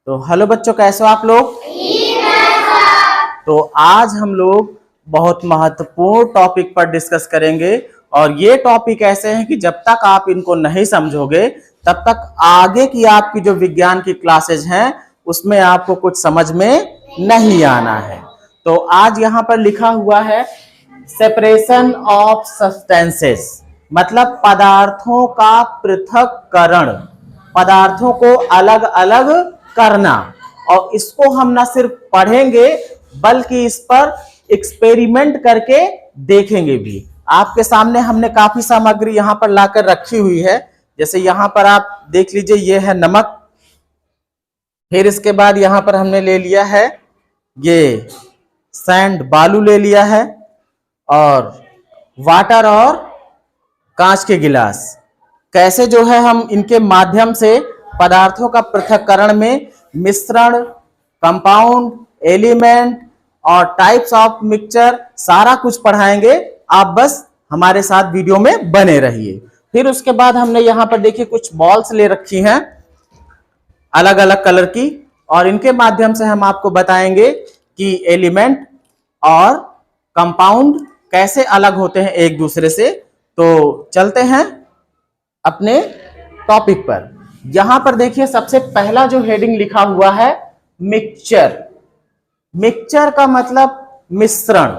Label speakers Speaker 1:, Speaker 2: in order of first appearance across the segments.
Speaker 1: तो हेलो बच्चों, कैसे हो आप लोग? तो आज हम लोग बहुत महत्वपूर्ण टॉपिक पर डिस्कस करेंगे और ये टॉपिक ऐसे हैं कि जब तक आप इनको नहीं समझोगे तब तक आगे की आपकी जो विज्ञान की क्लासेज हैं उसमें आपको कुछ समझ में नहीं आना है। तो आज यहाँ पर लिखा हुआ है सेपरेशन ऑफ सब्सटेंसेस, मतलब पदार्थों का पृथक्करण, पदार्थों को अलग अलग करना। और इसको हम ना सिर्फ पढ़ेंगे बल्कि इस पर एक्सपेरिमेंट करके देखेंगे भी। आपके सामने हमने काफी सामग्री यहां पर लाकर रखी हुई है। जैसे यहां पर आप देख लीजिए, ये है नमक, फिर इसके बाद यहां पर हमने ले लिया है ये सैंड, बालू ले लिया है, और वाटर और कांच के गिलास। कैसे जो है हम इनके माध्यम से पदार्थों का पृथक्करण में मिश्रण, कंपाउंड, एलिमेंट और टाइप्स ऑफ मिक्सचर सारा कुछ पढ़ाएंगे। आप बस हमारे साथ वीडियो में बने रहिए। फिर उसके बाद हमने यहां पर देखिए कुछ बॉल्स ले रखी हैं अलग अलग कलर की, और इनके माध्यम से हम आपको बताएंगे कि एलिमेंट और कंपाउंड कैसे अलग होते हैं एक दूसरे से। तो चलते हैं अपने टॉपिक पर। यहां पर देखिए सबसे पहला जो हेडिंग लिखा हुआ है मिक्सचर। मिक्सचर का मतलब मिश्रण।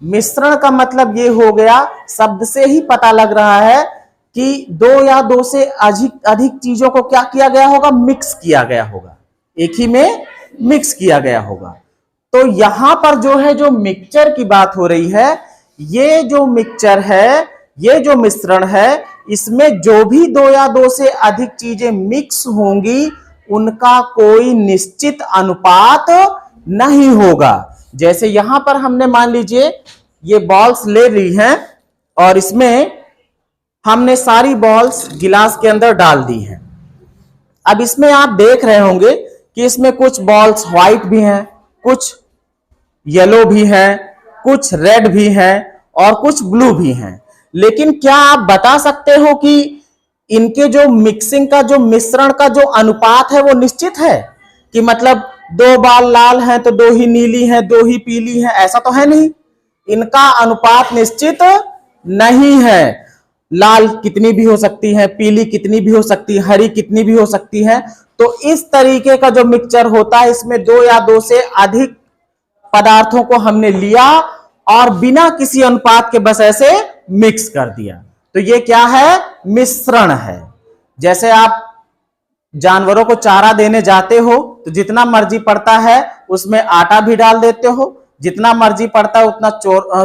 Speaker 1: मिश्रण का मतलब ये हो गया, शब्द से ही पता लग रहा है कि दो या दो से अधिक चीजों को क्या किया गया होगा, मिक्स किया गया होगा, एक ही में मिक्स किया गया होगा। तो यहां पर जो है जो मिक्सचर की बात हो रही है, ये जो मिक्सचर है, ये जो मिश्रण है, इसमें जो भी दो या दो से अधिक चीजें मिक्स होंगी उनका कोई निश्चित अनुपात नहीं होगा। जैसे यहां पर हमने मान लीजिए ये बॉल्स ले ली हैं और इसमें हमने सारी बॉल्स गिलास के अंदर डाल दी हैं। अब इसमें आप देख रहे होंगे कि इसमें कुछ बॉल्स व्हाइट भी हैं, कुछ येलो भी हैं, कुछ रेड भी हैं और कुछ ब्लू भी हैं। लेकिन क्या आप बता सकते हो कि इनके जो मिक्सिंग का, जो मिश्रण का जो अनुपात है वो निश्चित है? कि मतलब दो बाल लाल हैं तो दो ही नीली हैं, दो ही पीली हैं, ऐसा तो है नहीं। इनका अनुपात निश्चित नहीं है। लाल कितनी भी हो सकती है, पीली कितनी भी हो सकती है, हरी कितनी भी हो सकती है। तो इस तरीके का जो मिक्सचर होता है, इसमें दो या दो से अधिक पदार्थों को हमने लिया और बिना किसी अनुपात के बस ऐसे मिक्स कर दिया। तो ये क्या है? मिश्रण है। जैसे आप जानवरों को चारा देने जाते हो तो जितना मर्जी पड़ता है उसमें आटा भी डाल देते हो, जितना मर्जी पड़ता है उतना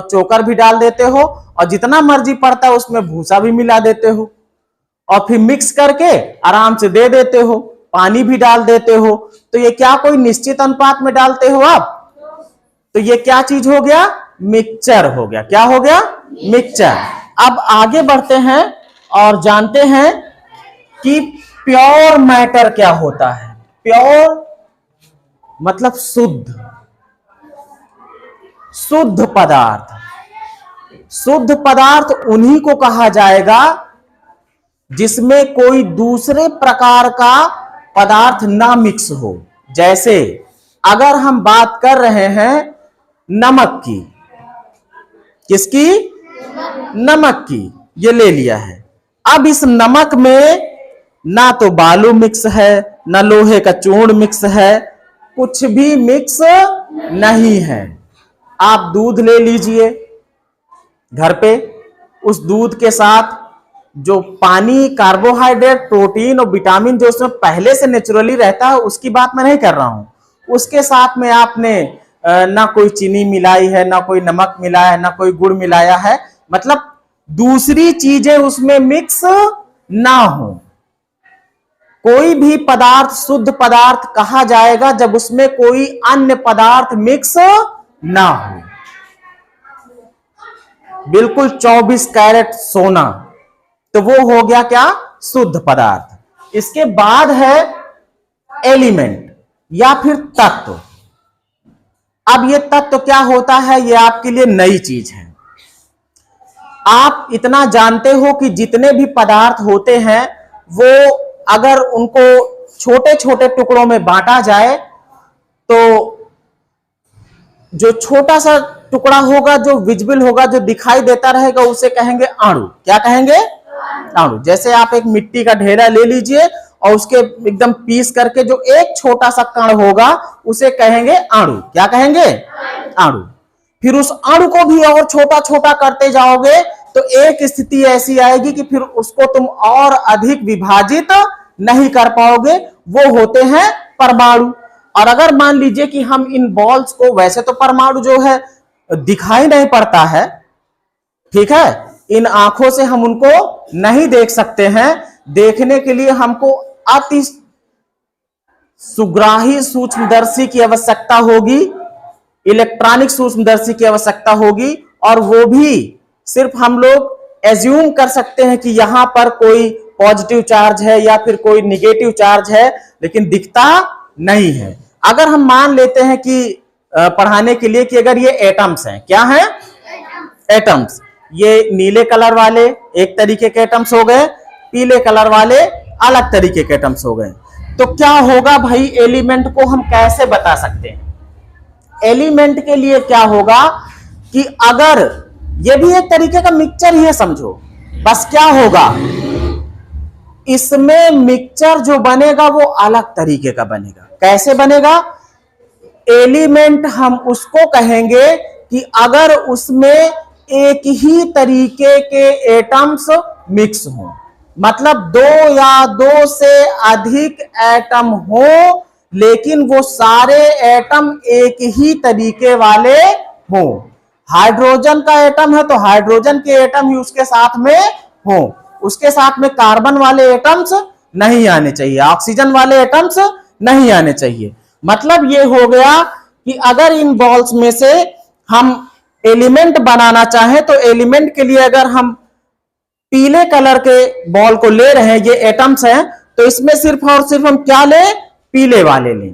Speaker 1: चोकर भी डाल देते हो, और जितना मर्जी पड़ता है उसमें भूसा भी मिला देते हो, और फिर मिक्स करके आराम से दे देते हो, पानी भी डाल देते हो। तो ये क्या कोई निश्चित अनुपात में डालते हो आप? तो ये क्या चीज हो गया? मिक्सचर हो गया। क्या हो गया? मिक्सचर। अब आगे बढ़ते हैं और जानते हैं कि प्योर मैटर क्या होता है। प्योर मतलब शुद्ध, शुद्ध पदार्थ। शुद्ध पदार्थ उन्हीं को कहा जाएगा जिसमें कोई दूसरे प्रकार का पदार्थ ना मिक्स हो। जैसे अगर हम बात कर रहे हैं नमक की, किसकी? नमक की। ये ले लिया है। अब इस नमक में ना तो बालू मिक्स है, ना लोहे का चूर्ण मिक्स है, कुछ भी मिक्स नहीं है। आप दूध ले लीजिए घर पे, उस दूध के साथ जो पानी, कार्बोहाइड्रेट, प्रोटीन और विटामिन जो उसमें पहले से नेचुरली रहता है उसकी बात मैं नहीं कर रहा हूं, उसके साथ में आपने ना कोई चीनी मिलाई है, ना कोई नमक मिलाया है, ना कोई गुड़ मिलाया है, मतलब दूसरी चीजें उसमें मिक्स ना हो। कोई भी पदार्थ शुद्ध पदार्थ कहा जाएगा जब उसमें कोई अन्य पदार्थ मिक्स ना हो। बिल्कुल 24 कैरेट सोना, तो वो हो गया क्या? शुद्ध पदार्थ। इसके बाद है एलिमेंट या फिर तत्व। अब ये तत्व क्या होता है, ये आपके लिए नई चीज है। आप इतना जानते हो कि जितने भी पदार्थ होते हैं वो अगर उनको छोटे छोटे टुकड़ों में बांटा जाए तो जो छोटा सा टुकड़ा होगा, जो विजिबल होगा, जो दिखाई देता रहेगा, उसे कहेंगे अणु। क्या कहेंगे? अणु। जैसे आप एक मिट्टी का ढेरा ले लीजिए और उसके एकदम पीस करके जो एक छोटा सा कण होगा उसे कहेंगे अणु। क्या कहेंगे? अणु। फिर उस अणु को भी और छोटा छोटा करते जाओगे तो एक स्थिति ऐसी आएगी कि फिर उसको तुम और अधिक विभाजित नहीं कर पाओगे, वो होते हैं परमाणु। और अगर मान लीजिए कि हम इन बॉल्स को, वैसे तो परमाणु जो है दिखाई नहीं पड़ता है, ठीक है, इन आंखों से हम उनको नहीं देख सकते हैं, देखने के लिए हमको अति सुग्राही सूक्ष्मदर्शी की आवश्यकता होगी, इलेक्ट्रॉनिक सूक्ष्मदर्शी की आवश्यकता होगी, और वो भी सिर्फ हम लोग एज्यूम कर सकते हैं कि यहां पर कोई पॉजिटिव चार्ज है या फिर कोई निगेटिव चार्ज है, लेकिन दिखता नहीं है। अगर हम मान लेते हैं कि पढ़ाने के लिए कि अगर ये एटम्स हैं, क्या हैं? एटम्स। ये नीले कलर वाले एक तरीके के एटम्स हो गए, पीले कलर वाले अलग तरीके के एटम्स हो गए, तो क्या होगा भाई? एलिमेंट को हम कैसे बता सकते हैं? एलिमेंट के लिए क्या होगा कि अगर ये भी एक तरीके का मिक्सचर ही है समझो, बस क्या होगा, इसमें मिक्सचर जो बनेगा वो अलग तरीके का बनेगा। कैसे बनेगा? एलिमेंट हम उसको कहेंगे कि अगर उसमें एक ही तरीके के एटम्स मिक्स हो, मतलब दो या दो से अधिक एटम हो, लेकिन वो सारे एटम एक ही तरीके वाले हो। हाइड्रोजन का एटम है तो हाइड्रोजन के एटम ही उसके साथ में हो, उसके साथ में कार्बन वाले एटम्स नहीं आने चाहिए, ऑक्सीजन वाले एटम्स नहीं आने चाहिए। मतलब ये हो गया कि अगर इन बॉल्स में से हम एलिमेंट बनाना चाहें तो एलिमेंट के लिए अगर हम पीले कलर के बॉल को ले रहे हैं, ये एटम्स हैं, तो इसमें सिर्फ और सिर्फ हम क्या लें? पीले वाले लें।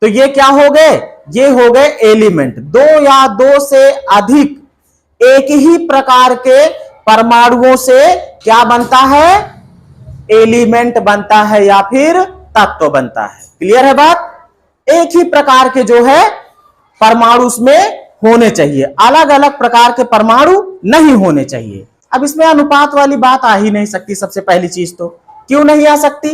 Speaker 1: तो ये क्या हो गए? ये हो गए एलिमेंट। दो या दो से अधिक एक ही प्रकार के परमाणुओं से क्या बनता है? एलिमेंट बनता है या फिर तत्व बनता है। क्लियर है बात? एक ही प्रकार के जो है परमाणु उसमें होने चाहिए, अलग अलग प्रकार के परमाणु नहीं होने चाहिए। अब इसमें अनुपात वाली बात आ ही नहीं सकती। सबसे पहली चीज तो क्यों नहीं आ सकती?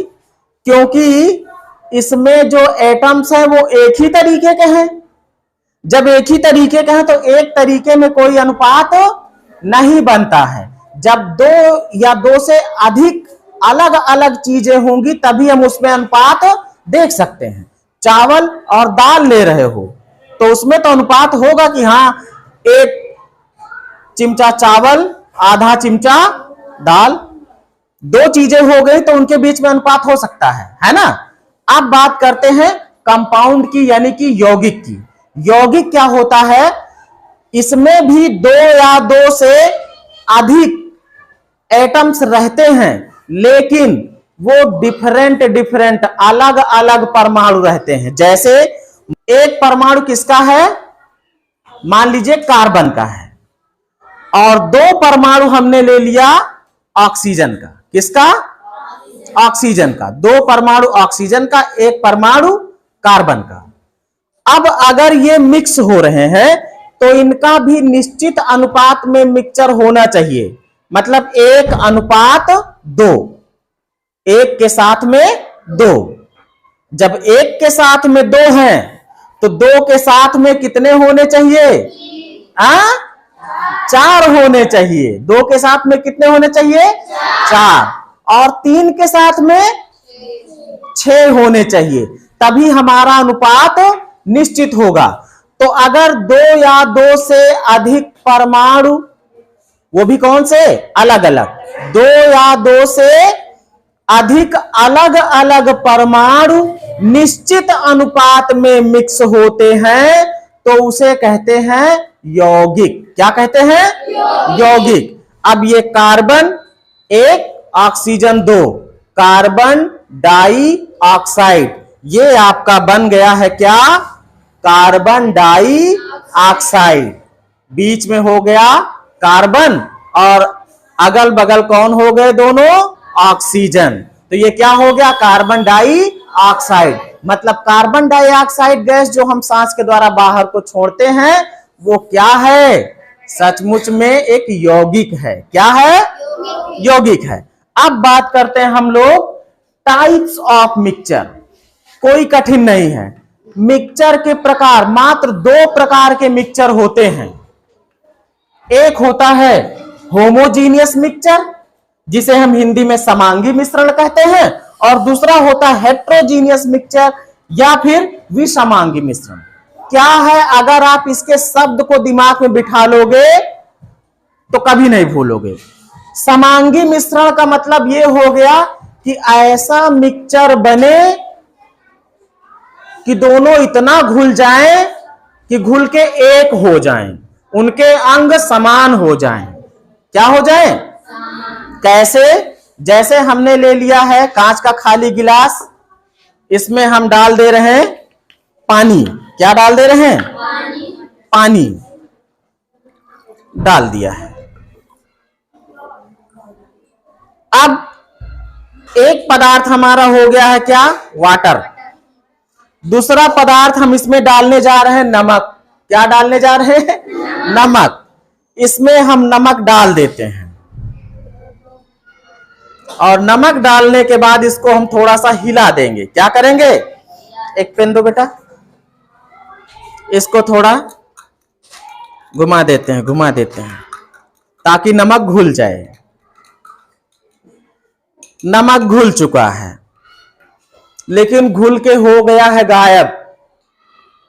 Speaker 1: क्योंकि इसमें जो एटम्स हैं वो एक ही तरीके के हैं। जब एक ही तरीके के हैं तो एक तरीके में कोई अनुपात नहीं बनता है। जब दो या दो से अधिक अलग अलग चीजें होंगी तभी हम उसमें अनुपात देख सकते हैं। चावल और दाल ले रहे हो तो उसमें तो अनुपात होगा कि हाँ, एक चिमचा चावल आधा चिमचा दाल, दो चीजें हो गई तो उनके बीच में अनुपात हो सकता है ना। अब बात करते हैं कंपाउंड की, यानी कि यौगिक की। यौगिक क्या होता है? इसमें भी दो या दो से अधिक एटम्स रहते हैं, लेकिन वो डिफरेंट डिफरेंट अलग अलग परमाणु रहते हैं। जैसे एक परमाणु किसका है? मान लीजिए कार्बन का है, और दो परमाणु हमने ले लिया ऑक्सीजन का। किसका? ऑक्सीजन का। दो परमाणु ऑक्सीजन का, एक परमाणु कार्बन का। अब अगर ये मिक्स हो रहे हैं तो इनका भी निश्चित अनुपात में मिक्सचर होना चाहिए, मतलब 1:2, एक के साथ में दो। जब एक के साथ में दो हैं तो दो के साथ में कितने होने चाहिए? 4 होने चाहिए। दो के साथ में कितने होने चाहिए? 4। और 3 के साथ में 6 होने चाहिए, तभी हमारा अनुपात निश्चित होगा। तो अगर दो या दो से अधिक परमाणु, वो भी कौन से? अलग अलग, दो या दो से अधिक अलग अलग परमाणु निश्चित अनुपात में मिक्स होते हैं तो उसे कहते हैं यौगिक। क्या कहते हैं? यौगिक। अब ये carbon 1, oxygen 2, carbon dioxide, ये आपका बन गया है क्या? Carbon die oxide. बीच में हो गया कार्बन और अगल बगल कौन हो गए? दोनों ऑक्सीजन। तो ये क्या हो गया, कार्बन डाइऑक्साइड। मतलब कार्बन डाइऑक्साइड गैस जो हम सांस के द्वारा बाहर को छोड़ते हैं वो क्या है, सचमुच में एक यौगिक है। क्या है, यौगिक है। अब बात करते हैं हम लोग टाइप्स ऑफ मिक्सचर। कोई कठिन नहीं है। मिक्सचर के प्रकार मात्र दो प्रकार के मिक्सचर होते हैं। एक होता है होमोजीनियस मिक्सचर जिसे हम हिंदी में समांगी मिश्रण कहते हैं, और दूसरा होता है हेट्रोजीनियस मिक्सचर या फिर विषमांगी मिश्रण। क्या है, अगर आप इसके शब्द को दिमाग में बिठा लोगे तो कभी नहीं भूलोगे। समांगी मिश्रण का मतलब यह हो गया कि ऐसा मिक्सचर बने कि दोनों इतना घुल जाएं कि घुल के एक हो जाएं, उनके अंग समान हो जाएं। क्या हो जाएं? कैसे? जैसे हमने ले लिया है कांच का खाली गिलास, इसमें हम डाल दे रहे हैं पानी। क्या डाल दे रहे हैं? पानी डाल दिया है। अब एक पदार्थ हमारा हो गया है क्या, वाटर। दूसरा पदार्थ हम इसमें डालने जा रहे हैं नमक। क्या डालने जा रहे हैं? नमक। इसमें हम नमक डाल देते हैं और नमक डालने के बाद इसको हम थोड़ा सा हिला देंगे। क्या करेंगे? एक पेन दो बेटा, इसको थोड़ा घुमा देते हैं ताकि नमक घुल जाए। नमक घुल चुका है, लेकिन घुल के हो गया है गायब,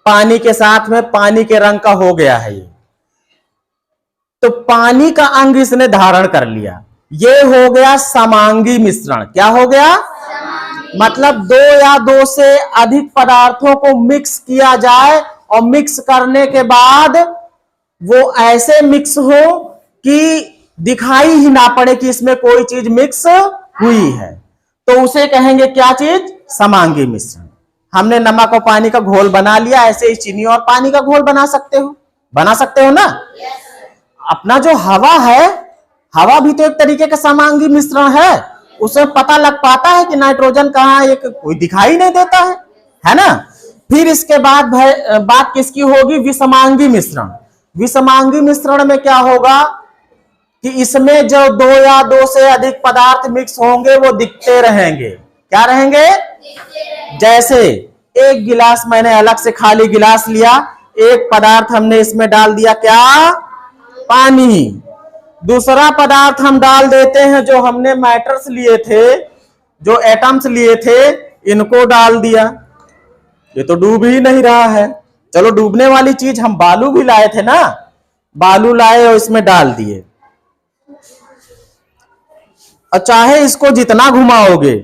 Speaker 1: पानी के साथ में पानी के रंग का हो गया है ये। तो पानी का अंग इसने धारण कर लिया। ये हो गया समांगी मिश्रण। क्या हो गया? मतलब दो या दो से अधिक पदार्थों को मिक्स किया जाए और मिक्स करने के बाद वो ऐसे मिक्स हो कि दिखाई ही ना पड़े कि इसमें कोई चीज मिक्स हुई है, तो उसे कहेंगे क्या चीज? समांगी मिश्रण। हमने नमक और पानी का घोल बना लिया, ऐसे ही चीनी और पानी का घोल बना सकते हो ना। अपना जो हवा है, हवा भी तो एक तरीके का समांगी मिश्रण है। उसे पता लग पाता है कि नाइट्रोजन कहाँ है, कोई दिखाई नहीं देता है ना। फिर इसके बाद बात किसकी होगी? विषमांगी मिश्रण। विषमांगी मिश्रण में क्या होगा कि इसमें जो दो या दो से अधिक पदार्थ मिक्स होंगे वो दिखते रहेंगे। क्या रहेंगे? जैसे एक गिलास मैंने अलग से खाली गिलास लिया, एक पदार्थ हमने इसमें डाल दिया, क्या? पानी। दूसरा पदार्थ हम डाल देते हैं जो हमने मैटर्स लिए थे, जो एटम्स लिए थे, इनको डाल दिया। ये तो डूब ही नहीं रहा है। चलो डूबने वाली चीज हम बालू भी लाए थे ना, बालू लाए और इसमें डाल दिए, और चाहे इसको जितना घुमाओगे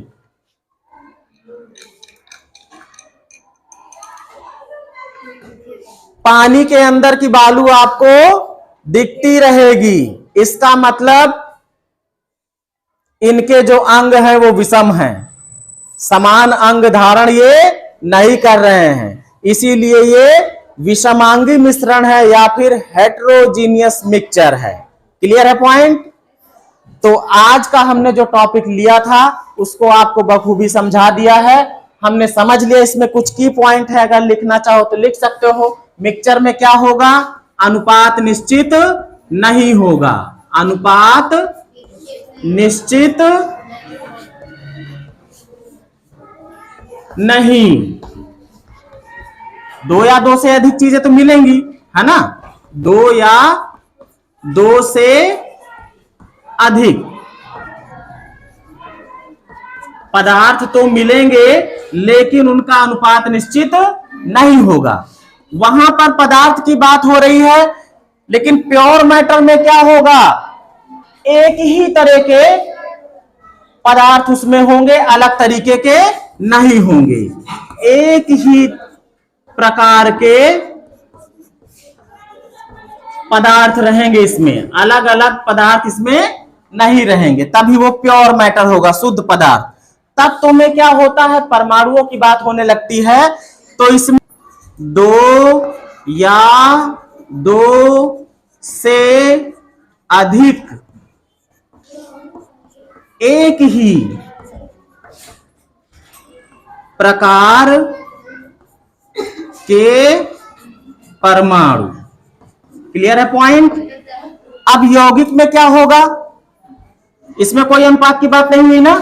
Speaker 1: पानी के अंदर की बालू आपको दिखती रहेगी। इसका मतलब इनके जो अंग हैं वो विषम हैं, समान अंग धारण ये नहीं कर रहे हैं, इसीलिए ये विषमांगी मिश्रण है या फिर हेट्रोजीनियस मिक्सचर है। क्लियर है पॉइंट? तो आज का हमने जो टॉपिक लिया था उसको आपको बखूबी समझा दिया है। हमने समझ लिया इसमें कुछ की पॉइंट है, अगर लिखना चाहो तो लिख सकते हो। मिक्सचर में क्या होगा? अनुपात निश्चित नहीं होगा। अनुपात निश्चित नहीं। दो या दो से अधिक चीजें तो मिलेंगी, है ना। दो या दो से अधिक पदार्थ तो मिलेंगे, लेकिन उनका अनुपात निश्चित नहीं होगा। वहां पर पदार्थ की बात हो रही है, लेकिन प्योर मैटर में क्या होगा? एक ही तरह के पदार्थ उसमें होंगे, अलग तरीके के नहीं होंगे। एक ही प्रकार के पदार्थ रहेंगे इसमें, अलग अलग पदार्थ इसमें नहीं रहेंगे, तभी वो प्योर मैटर होगा, शुद्ध पदार्थ। तत्व में क्या होता है? परमाणुओं की बात होने लगती है, तो इसमें दो या दो से अधिक एक ही प्रकार के परमाणु। क्लियर है पॉइंट? अब यौगिक में क्या होगा? इसमें कोई अनुपात की बात नहीं हुई ना।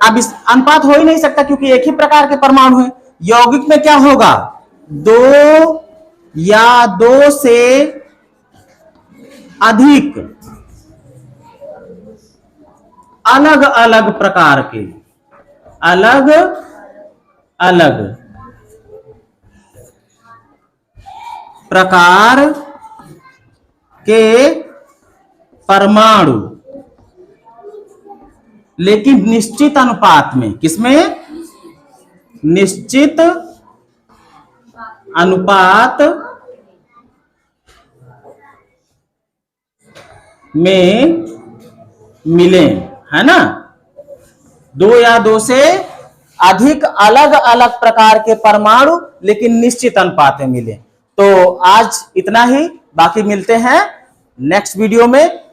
Speaker 1: अब इस अनुपात हो ही नहीं सकता क्योंकि एक ही प्रकार के परमाणु है। यौगिक में क्या होगा? दो या दो से अधिक अलग अलग प्रकार के, अलग अलग प्रकार के परमाणु, लेकिन निश्चित अनुपात में। किसमें? निश्चित अनुपात में मिले, है ना। दो या दो से अधिक अलग अलग प्रकार के परमाणु लेकिन निश्चित अनुपात में मिले। तो आज इतना ही, बाकी मिलते हैं नेक्स्ट वीडियो में।